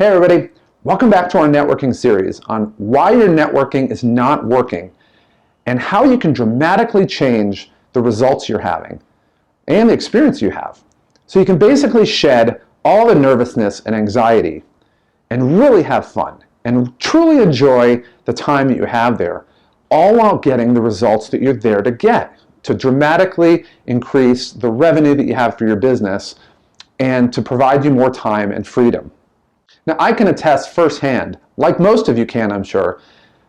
Hey everybody, welcome back to our networking series on why your networking is not working and how you can dramatically change the results you're having and the experience you have. So you can basically shed all the nervousness and anxiety and really have fun and truly enjoy the time that you have there, all while getting the results that you're there to get, to dramatically increase the revenue that you have for your business and to provide you more time and freedom. Now, I can attest firsthand, like most of you can, I'm sure,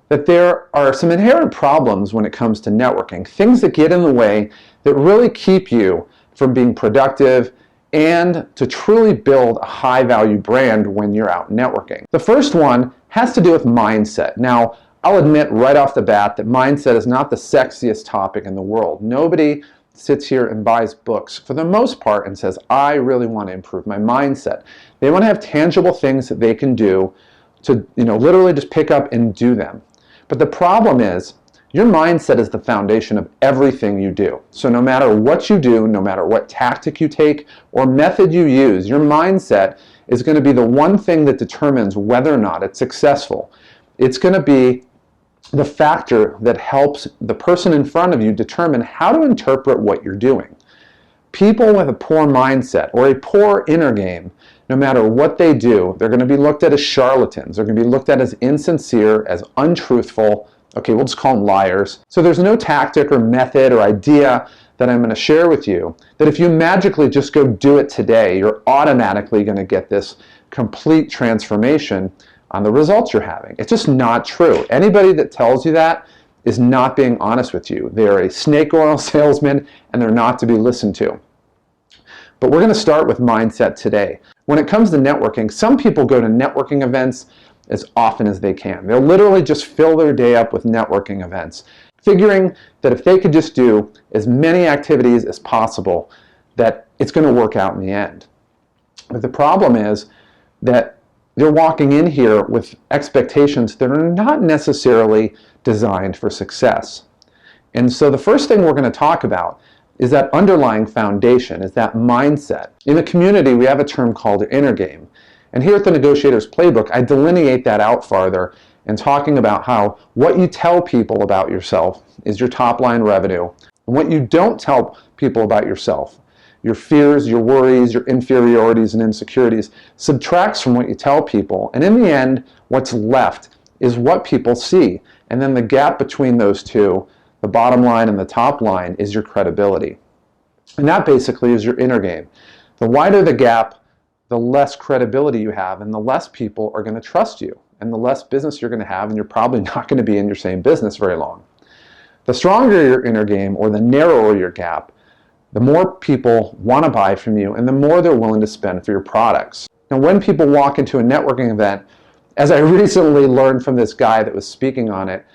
that there are some inherent problems when it comes to networking, things that get in the way that really keep you from being productive and to truly build a high-value brand when you're out networking. The first one has to do with mindset. Now, I'll admit right off the bat that mindset is not the sexiest topic in the world. Nobody sits here and buys books for the most part and says, I really want to improve my mindset. They want to have tangible things that they can do to, literally just pick up and do them. But the problem is, your mindset is the foundation of everything you do. So no matter what you do, no matter what tactic you take or method you use, your mindset is going to be the one thing that determines whether or not it's successful. It's going to be the factor that helps the person in front of you determine how to interpret what you're doing. People with a poor mindset or a poor inner game, no matter what they do, they're going to be looked at as charlatans. They're going to be looked at as insincere, as untruthful. Okay, we'll just call them liars. So there's no tactic or method or idea that I'm going to share with you that if you magically just go do it today, you're automatically going to get this complete transformation on the results you're having. It's just not true. Anybody that tells you that is not being honest with you. They're a snake oil salesman and they're not to be listened to. But we're going to start with mindset today. When it comes to networking, some people go to networking events as often as they can. They'll literally just fill their day up with networking events, figuring that if they could just do as many activities as possible, that it's going to work out in the end. But the problem is that they're walking in here with expectations that are not necessarily designed for success. And so the first thing we're going to talk about is that underlying foundation, is that mindset. In the community, we have a term called the inner game. And here at the Negotiator's Playbook, I delineate that out farther and talking about how what you tell people about yourself is your top line revenue. And what you don't tell people about yourself, your fears, your worries, your inferiorities and insecurities, subtracts from what you tell people. And in the end, what's left is what people see. And then the gap between those two, the bottom line and the top line, is your credibility. And that basically is your inner game. The wider the gap, the less credibility you have, and the less people are going to trust you, and the less business you're going to have, and you're probably not going to be in your same business very long. The stronger your inner game, or the narrower your gap, the more people want to buy from you and the more they're willing to spend for your products. Now, when people walk into a networking event, as I recently learned from this guy that was speaking on it,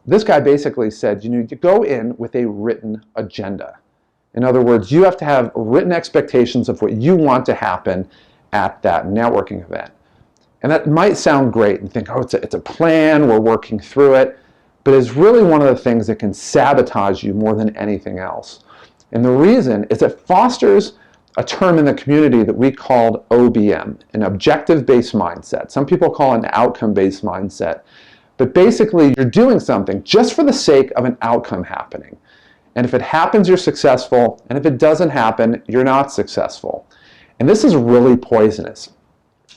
this guy basically said, you need to go in with a written agenda. In other words, you have to have written expectations of what you want to happen at that networking event. And that might sound great and think, oh, it's a plan, we're working through it, but it's really one of the things that can sabotage you more than anything else. And the reason is it fosters a term in the community that we called OBM, an objective-based mindset. Some people call it an outcome-based mindset. But basically, you're doing something just for the sake of an outcome happening. And if it happens, you're successful. And if it doesn't happen, you're not successful. And this is really poisonous.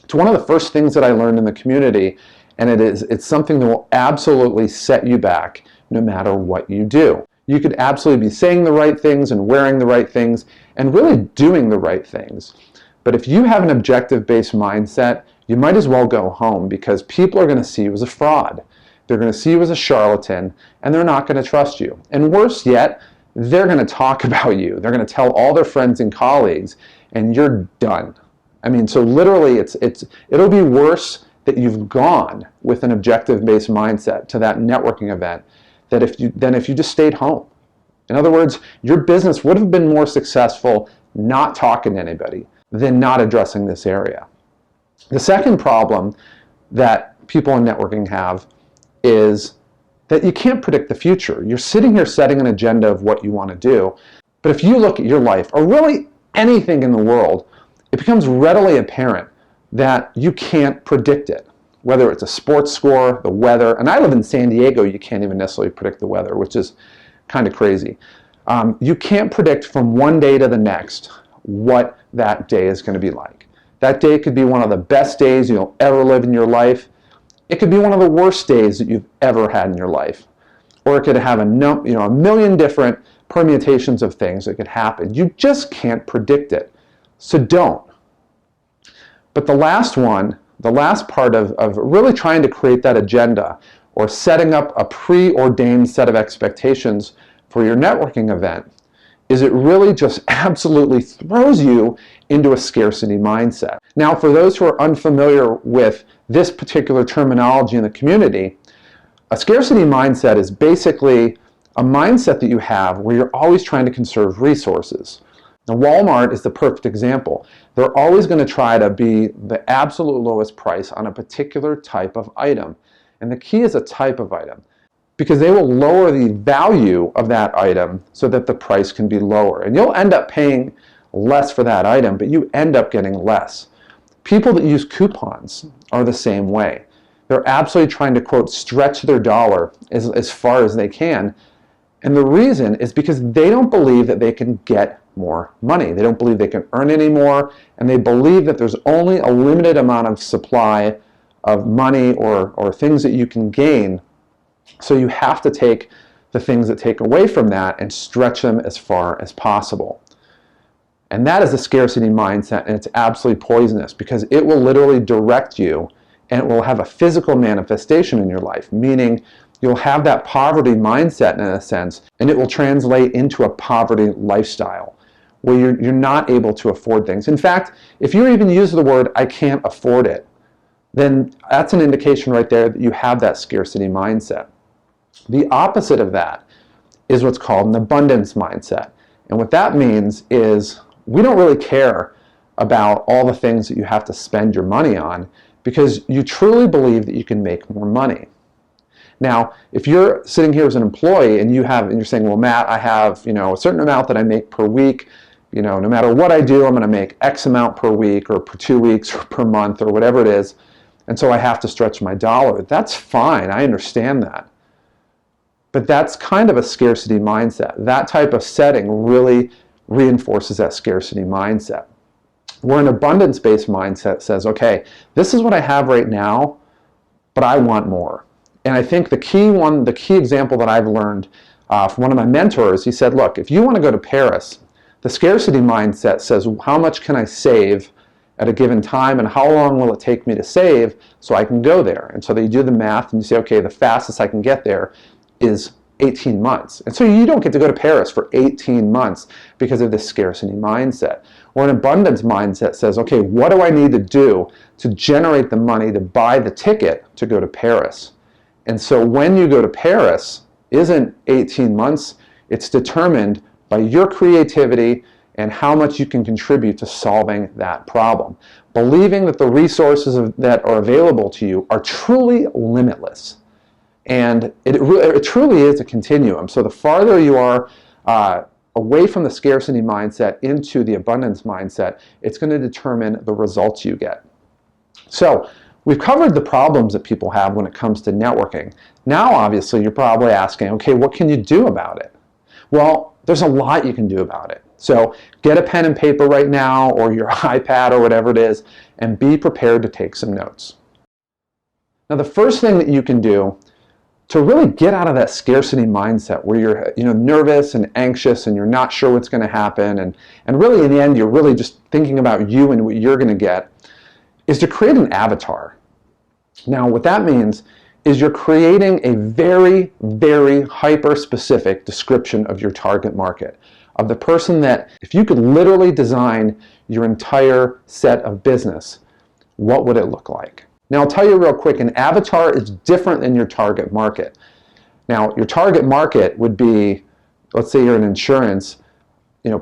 It's one of the first things that I learned in the community, and it's something that will absolutely set you back no matter what you do. You could absolutely be saying the right things and wearing the right things and really doing the right things. But if you have an objective-based mindset, you might as well go home because people are going to see you as a fraud. They're going to see you as a charlatan and they're not going to trust you. And worse yet, they're going to talk about you. They're going to tell all their friends and colleagues and you're done. I mean, so literally it'll be worse that you've gone with an objective-based mindset to that networking event than if you just stayed home. In other words, your business would have been more successful not talking to anybody than not addressing this area. The second problem that people in networking have is that you can't predict the future. You're sitting here setting an agenda of what you want to do, but if you look at your life, or really anything in the world, it becomes readily apparent that you can't predict it. Whether it's a sports score, the weather, and I live in San Diego, you can't even necessarily predict the weather, which is kind of crazy. You can't predict from one day to the next what that day is going to be like. That day could be one of the best days you'll ever live in your life. It could be one of the worst days that you've ever had in your life. Or it could have a million different permutations of things that could happen. You just can't predict it. So don't. But the last one, the last part of really trying to create that agenda or setting up a preordained set of expectations for your networking event is it really just absolutely throws you into a scarcity mindset. Now, for those who are unfamiliar with this particular terminology in the community, a scarcity mindset is basically a mindset that you have where you're always trying to conserve resources. Now, Walmart is the perfect example. They're always going to try to be the absolute lowest price on a particular type of item. And the key is a type of item, because they will lower the value of that item so that the price can be lower. And you'll end up paying less for that item, but you end up getting less. People that use coupons are the same way. They're absolutely trying to, quote, stretch their dollar as far as they can. And the reason is because they don't believe that they can get more money. They don't believe they can earn any more, and they believe that there's only a limited amount of supply of money or things that you can gain. So you have to take the things that take away from that and stretch them as far as possible. And that is a scarcity mindset, and it's absolutely poisonous because it will literally direct you, and it will have a physical manifestation in your life, meaning you'll have that poverty mindset in a sense, and it will translate into a poverty lifestyle where you're not able to afford things. In fact, if you even use the word, I can't afford it, then that's an indication right there that you have that scarcity mindset. The opposite of that is what's called an abundance mindset. And what that means is we don't really care about all the things that you have to spend your money on because you truly believe that you can make more money. Now, if you're sitting here as an employee and you're saying, well, Matt, I have a certain amount that I make per week. No matter what I do, I'm going to make X amount per week or per 2 weeks or per month or whatever it is. And so I have to stretch my dollar. That's fine. I understand that. But that's kind of a scarcity mindset. That type of setting really reinforces that scarcity mindset. Where an abundance-based mindset says, okay, this is what I have right now, but I want more. And I think the key example that I've learned from one of my mentors, he said, look, if you want to go to Paris, the scarcity mindset says, how much can I save at a given time and how long will it take me to save so I can go there? And so you do the math and you say, okay, the fastest I can get there is 18 months. And so you don't get to go to Paris for 18 months because of this scarcity mindset. Or an abundance mindset says, okay, what do I need to do to generate the money to buy the ticket to go to Paris? And so when you go to Paris, isn't 18 months, it's determined by your creativity and how much you can contribute to solving that problem. Believing that the resources that are available to you are truly limitless. And it truly is a continuum. So the farther you are away from the scarcity mindset into the abundance mindset, it's going to determine the results you get. So we've covered the problems that people have when it comes to networking. Now, obviously, you're probably asking, okay, what can you do about it? Well, there's a lot you can do about it. So get a pen and paper right now or your iPad or whatever it is and be prepared to take some notes. Now, the first thing that you can do to really get out of that scarcity mindset where you're nervous and anxious and you're not sure what's going to happen and really in the end you're really just thinking about you and what you're going to get is to create an avatar. Now what that means is you're creating a very, very hyper-specific description of your target market, of the person that if you could literally design your entire set of business, what would it look like? Now, I'll tell you real quick, an avatar is different than your target market. Now, your target market would be, let's say you're in insurance,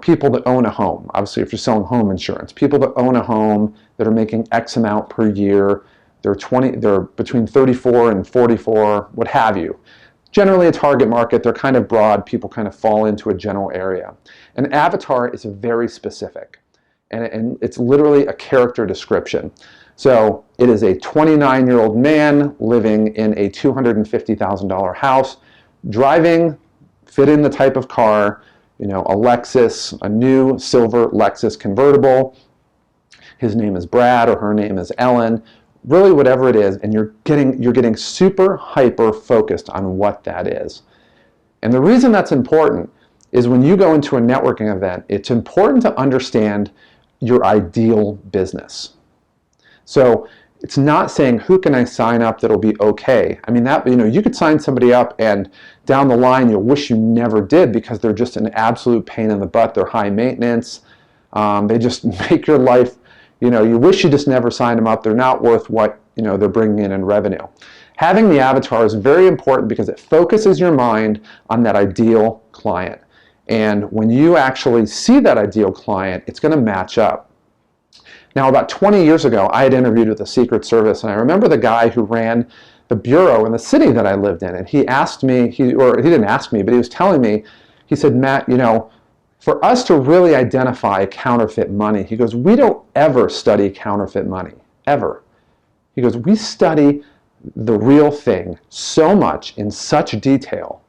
people that own a home. Obviously, if you're selling home insurance, people that own a home that are making X amount per year, they're between 34 and 44, what have you. Generally a target market, they're kind of broad, people kind of fall into a general area. An avatar is very specific, and it's literally a character description. So it is a 29-year-old man living in a $250,000 house, driving, fitting the type of car, a Lexus, a new silver Lexus convertible. His name is Brad or her name is Ellen, really whatever it is, and you're getting super hyper focused on what that is. And the reason that's important is when you go into a networking event, it's important to understand your ideal business. So it's not saying, who can I sign up that'll be okay? I mean, you could sign somebody up and down the line you'll wish you never did because they're just an absolute pain in the butt. They're high maintenance. They just make your life, you wish you just never signed them up. They're not worth what, they're bringing in revenue. Having the avatar is very important because it focuses your mind on that ideal client. And when you actually see that ideal client, it's going to match up. Now, about 20 years ago, I had interviewed with the Secret Service, and I remember the guy who ran the bureau in the city that I lived in, and he asked me, or he didn't ask me, but he was telling me, he said, Matt, for us to really identify counterfeit money, he goes, we don't ever study counterfeit money, ever. He goes, we study the real thing so much in such detail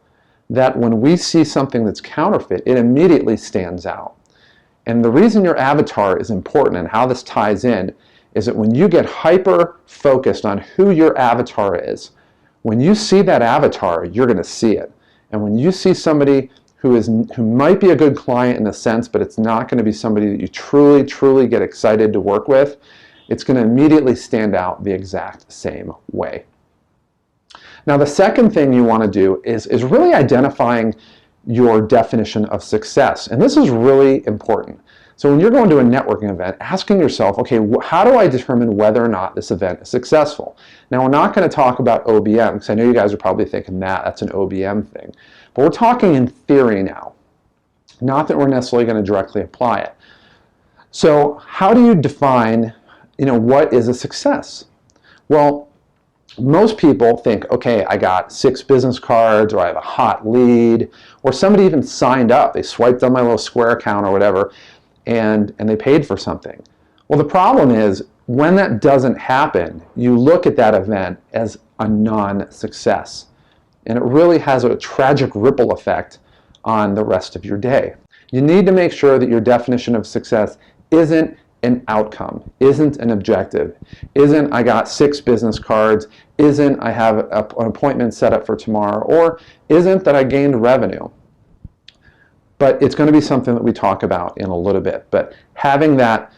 that when we see something that's counterfeit, it immediately stands out. And the reason your avatar is important and how this ties in is that when you get hyper focused on who your avatar is, when you see that avatar, you're going to see it. And when you see somebody who might be a good client in a sense, but it's not going to be somebody that you truly, truly get excited to work with, it's going to immediately stand out the exact same way. Now, the second thing you want to do is really identifying your definition of success. And this is really important. So when you're going to a networking event, asking yourself, okay, how do I determine whether or not this event is successful? Now, we're not going to talk about OBM, because I know you guys are probably thinking that's an OBM thing. But we're talking in theory now, not that we're necessarily going to directly apply it. So how do you define, what is a success? Well, most people think, okay, I got 6 business cards, or I have a hot lead, or somebody even signed up. They swiped on my little Square account or whatever, and they paid for something. Well, the problem is, when that doesn't happen, you look at that event as a non-success. And it really has a tragic ripple effect on the rest of your day. You need to make sure that your definition of success isn't an outcome, isn't an objective, isn't I got 6 business cards, isn't I have an appointment set up for tomorrow, or isn't that I gained revenue. But it's going to be something that we talk about in a little bit. But having that,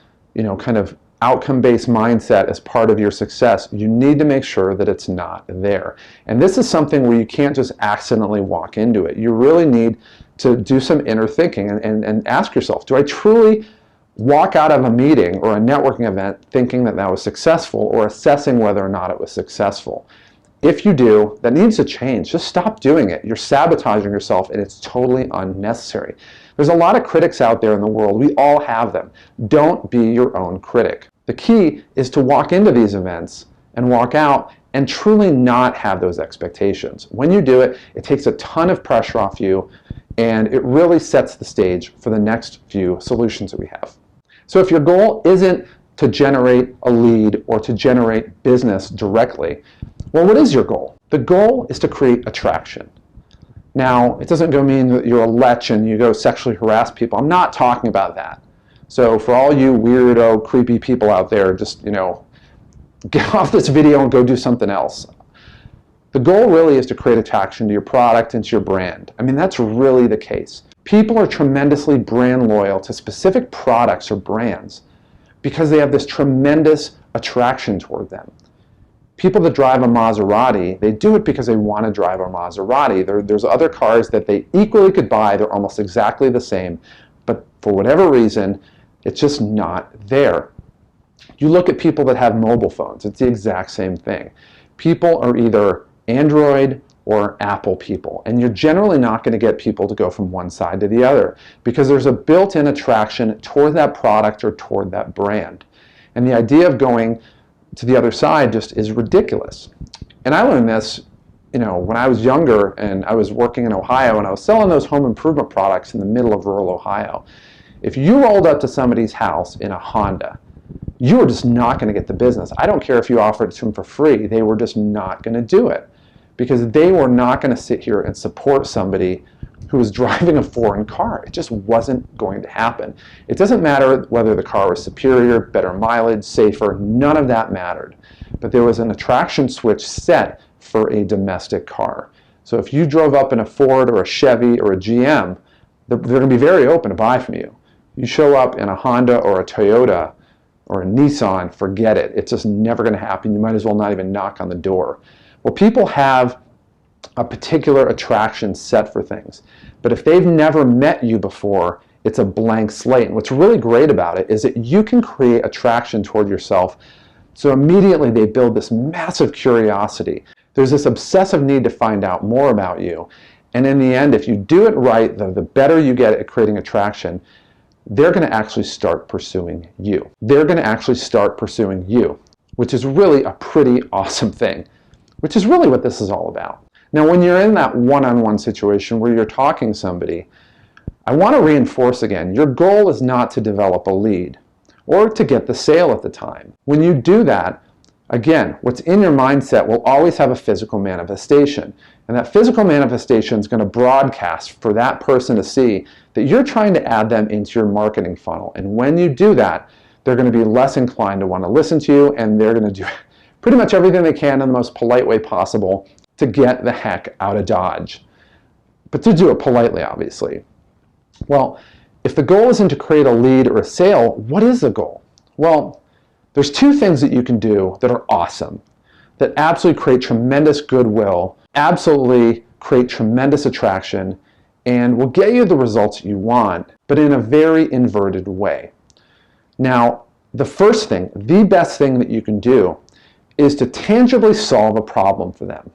kind of outcome-based mindset as part of your success, you need to make sure that it's not there. And this is something where you can't just accidentally walk into it. You really need to do some inner thinking and ask yourself, do I truly walk out of a meeting or a networking event thinking that was successful, or assessing whether or not it was successful? If you do, that needs to change. Just stop doing it. You're sabotaging yourself, and it's totally unnecessary. There's a lot of critics out there in the world. We all have them. Don't be your own critic. The key is to walk into these events and walk out and truly not have those expectations. When you do it, it takes a ton of pressure off you, and it really sets the stage for the next few solutions that we have. So if your goal isn't to generate a lead or to generate business directly, well, what is your goal? The goal is to create attraction. Now, it doesn't mean that you're a lech and you go sexually harass people. I'm not talking about that. So for all you weirdo, creepy people out there, just, get off this video and go do something else. The goal really is to create attraction to your product and to your brand. I mean, that's really the case. People are tremendously brand loyal to specific products or brands because they have this tremendous attraction toward them. People that drive a Maserati, they do it because they want to drive a Maserati. There's other cars that they equally could buy. They're almost exactly the same, but for whatever reason, it's just not there. You look at people that have mobile phones, it's the exact same thing. People are either Android or Apple people, and you're generally not going to get people to go from one side to the other because there's a built-in attraction toward that product or toward that brand. And the idea of going to the other side just is ridiculous. And I learned this, when I was younger and I was working in Ohio and I was selling those home improvement products in the middle of rural Ohio. If you rolled up to somebody's house in a Honda, you were just not going to get the business. I don't care if you offered it to them for free. They were just not going to do it because they were not going to sit here and support somebody who was driving a foreign car. It just wasn't going to happen. It doesn't matter whether the car was superior, better mileage, safer, none of that mattered. But there was an attraction switch set for a domestic car. So if you drove up in a Ford or a Chevy or a GM, they're going to be very open to buy from you. You show up in a Honda or a Toyota or a Nissan, forget it. It's just never going to happen. You might as well not even knock on the door. Well, people have a particular attraction set for things. But if they've never met you before, it's a blank slate. And what's really great about it is that you can create attraction toward yourself. So immediately they build this massive curiosity. There's this obsessive need to find out more about you. And in the end, if you do it right, the better you get at creating attraction, they're going to actually start pursuing you. They're going to actually start pursuing you, which is really a pretty awesome thing, which is really what this is all about. Now, when you're in that one-on-one situation where you're talking to somebody, I want to reinforce again, your goal is not to develop a lead or to get the sale at the time. When you do that, again, what's in your mindset will always have a physical manifestation. And that physical manifestation is going to broadcast for that person to see that you're trying to add them into your marketing funnel. And when you do that, they're going to be less inclined to want to listen to you, and they're going to do pretty much everything they can in the most polite way possible to get the heck out of Dodge. But to do it politely, obviously. Well, if the goal isn't to create a lead or a sale, what is the goal? Well, there's two things that you can do that are awesome, that absolutely create tremendous goodwill, absolutely create tremendous attraction, and will get you the results you want, but in a very inverted way. Now, the first thing, the best thing that you can do is to tangibly solve a problem for them.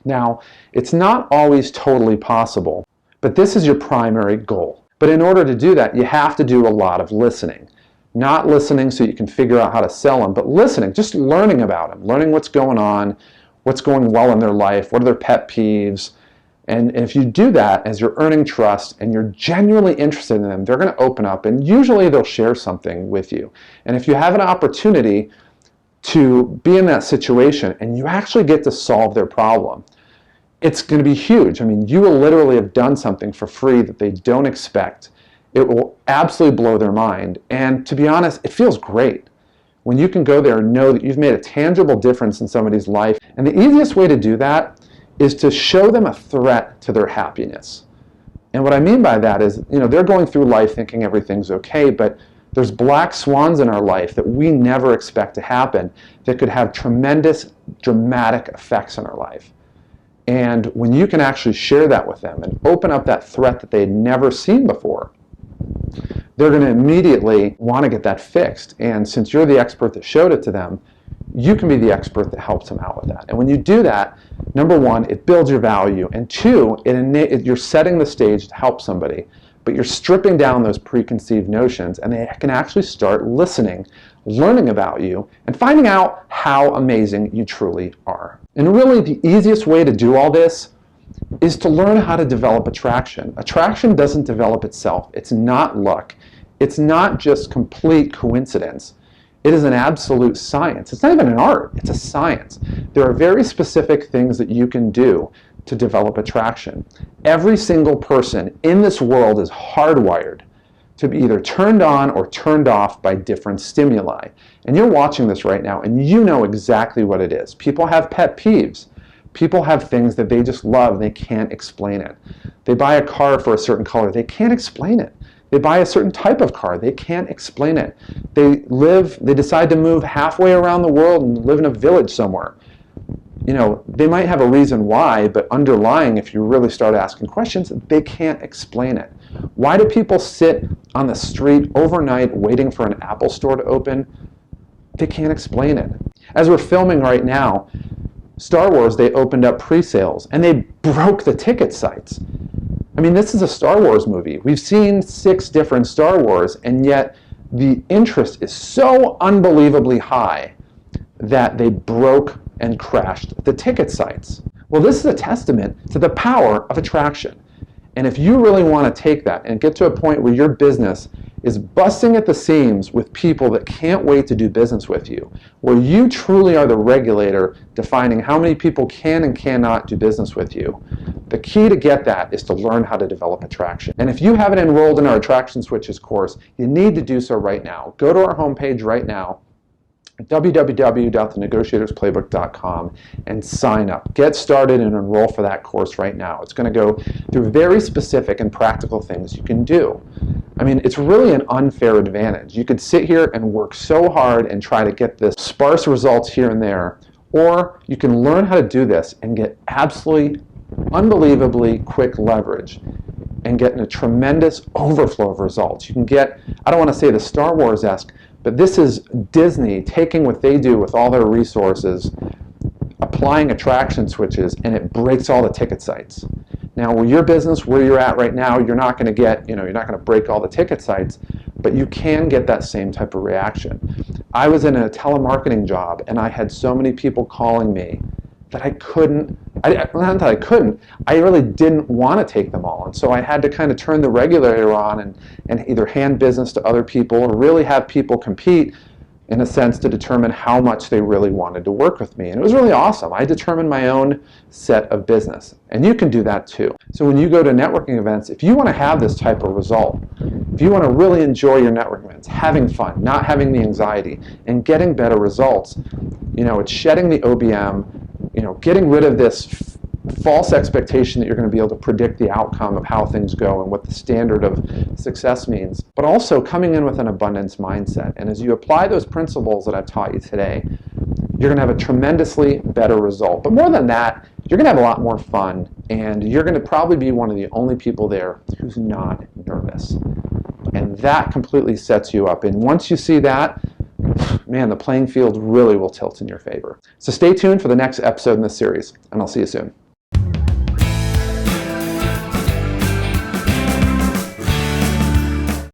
Now, it's not always totally possible, but this is your primary goal. But in order to do that, you have to do a lot of listening. Not listening so you can figure out how to sell them, but listening, just learning about them, learning what's going on, what's going well in their life, what are their pet peeves. And if you do that, as you're earning trust and you're genuinely interested in them, they're going to open up and usually they'll share something with you. And if you have an opportunity to be in that situation and you actually get to solve their problem, it's going to be huge. I mean, you will literally have done something for free that they don't expect. It will absolutely blow their mind. And to be honest, it feels great when you can go there and know that you've made a tangible difference in somebody's life. And the easiest way to do that is to show them a threat to their happiness. And what I mean by that is, they're going through life thinking everything's okay, but there's black swans in our life that we never expect to happen that could have tremendous, dramatic effects in our life. And when you can actually share that with them and open up that threat that they'd never seen before, they're going to immediately want to get that fixed. And since you're the expert that showed it to them, you can be the expert that helps them out with that. And when you do that, number one, it builds your value. And two, you're setting the stage to help somebody, but you're stripping down those preconceived notions, and they can actually start listening, learning about you, and finding out how amazing you truly are. And really, the easiest way to do all this is to learn how to develop attraction. Attraction doesn't develop itself. It's not luck. It's not just complete coincidence. It is an absolute science. It's not even an art. It's a science. There are very specific things that you can do to develop attraction. Every single person in this world is hardwired to be either turned on or turned off by different stimuli. And you're watching this right now, and you know exactly what it is. People have pet peeves. People have things that they just love. They can't explain it. They buy a car for a certain color. They can't explain it. They buy a certain type of car. They can't explain it. They decide to move halfway around the world and live in a village somewhere. They might have a reason why, but underlying, if you really start asking questions, they can't explain it. Why do people sit on the street overnight waiting for an Apple store to open? They can't explain it. As we're filming right now, Star Wars, they opened up pre-sales and they broke the ticket sites. I mean, this is a Star Wars movie. We've seen 6 different Star Wars, and yet the interest is so unbelievably high that they broke and crashed the ticket sites. Well, this is a testament to the power of attraction. And if you really want to take that and get to a point where your business is busting at the seams with people that can't wait to do business with you, where you truly are the regulator defining how many people can and cannot do business with you. The key to get that is to learn how to develop attraction. And if you haven't enrolled in our Attraction Switches course, you need to do so right now. Go to our homepage right now, www.thenegotiatorsplaybook.com, and sign up. Get started and enroll for that course right now. It's going to go through very specific and practical things you can do. I mean, it's really an unfair advantage. You could sit here and work so hard and try to get this sparse results here and there, or you can learn how to do this and get absolutely unbelievably quick leverage and get a tremendous overflow of results. You can get, I don't want to say the Star Wars-esque, but this is Disney taking what they do with all their resources, applying attraction switches, and it breaks all the ticket sites. Now, with your business, where you're at right now, you're not going to get, you're not going to break all the ticket sites, but you can get that same type of reaction. I was in a telemarketing job, and I had so many people calling me that I couldn't, not that I couldn't, I really didn't want to take them all. And so I had to kind of turn the regulator on and either hand business to other people or really have people compete in a sense to determine how much they really wanted to work with me. And it was really awesome. I determined my own set of business. And you can do that too. So when you go to networking events, if you want to have this type of result, if you want to really enjoy your networking events, having fun, not having the anxiety, and getting better results, it's shedding the OBM, getting rid of this false expectation that you're going to be able to predict the outcome of how things go and what the standard of success means, but also coming in with an abundance mindset. And as you apply those principles that I've taught you today, you're going to have a tremendously better result. But more than that, you're going to have a lot more fun, and you're going to probably be one of the only people there who's not nervous. And that completely sets you up. And once you see that, man, the playing field really will tilt in your favor. So stay tuned for the next episode in this series, and I'll see you soon.